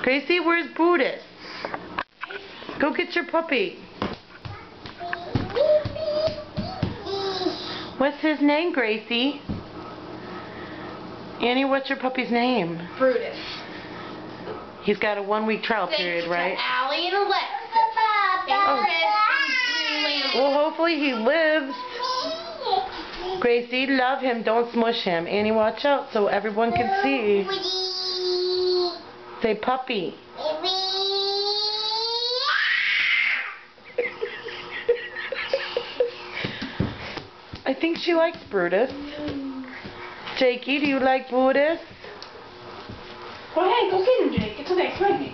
Gracie, where's Brutus? Go get your puppy. What's his name, Gracie? Annie, what's your puppy's name? Brutus. He's got a 1-week trial period, right? Allie and Alexis. Oh. Well, hopefully he lives. Gracie, love him. Don't smush him. Annie, watch out so everyone can see. Say puppy. I think she likes Brutus. Jakey, do you like Brutus? Go ahead, go get him, Jake. It's okay, come on.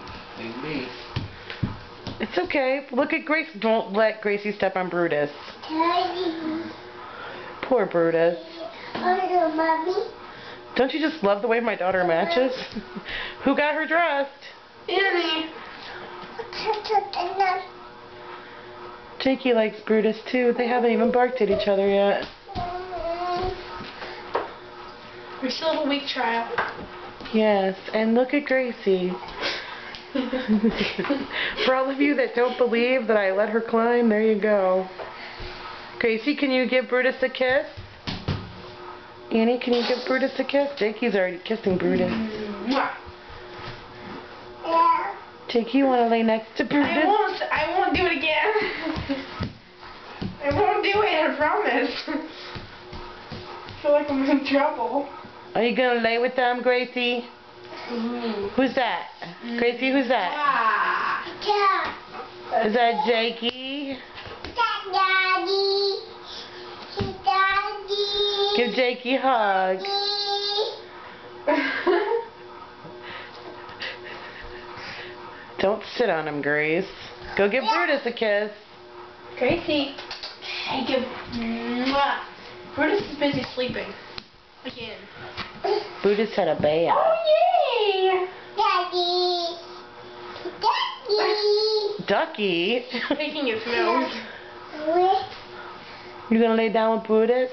It's okay. Look at Grace. Don't let Gracie step on Brutus. Poor Brutus. Don't you just love the way my daughter matches? Who got her dressed? Annie. Jakey likes Brutus too. They haven't even barked at each other yet. We still have a week trial. Yes, and look at Gracie. For all of you that don't believe that I let her climb, there you go. Gracie, can you give Brutus a kiss? Annie, can you give Brutus a kiss? Jakey's already kissing Brutus. Jakey, you want to lay next to Brutus? I won't do it again. I won't do it, I promise. I feel like I'm in trouble. Are you going to lay with them, Gracie? Who's that? Gracie, who's that? Is that Jakey? Give Jakey a hug. Don't sit on him, Grace. Go give Brutus a kiss. Gracie, take him. Brutus is busy sleeping. Again. Brutus had a bath. Oh, yay! Ducky? Making his nose. You gonna lay down with Brutus?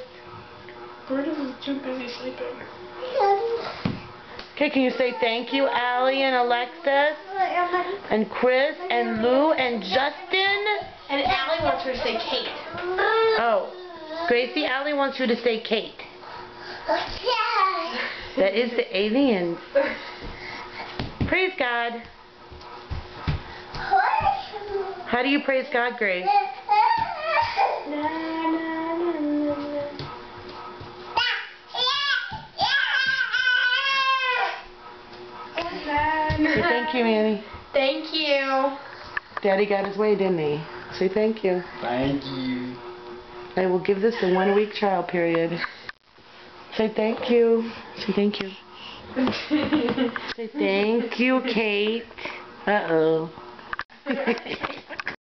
Brutus is too busy sleeping. Okay, can you say thank you, Allie and Alexis? And Chris and Lou and Justin? And Allie wants her to say Kate. Oh. Gracie, Allie wants you to say Kate. That is the aliens. Praise God. How do you praise God, Grace? Say thank you, Annie. Thank you. Daddy got his way, didn't he? Say thank you. Thank you. I will give this a 1-week trial period. Say thank you. Say thank you. Say thank you, Kate. Uh-oh.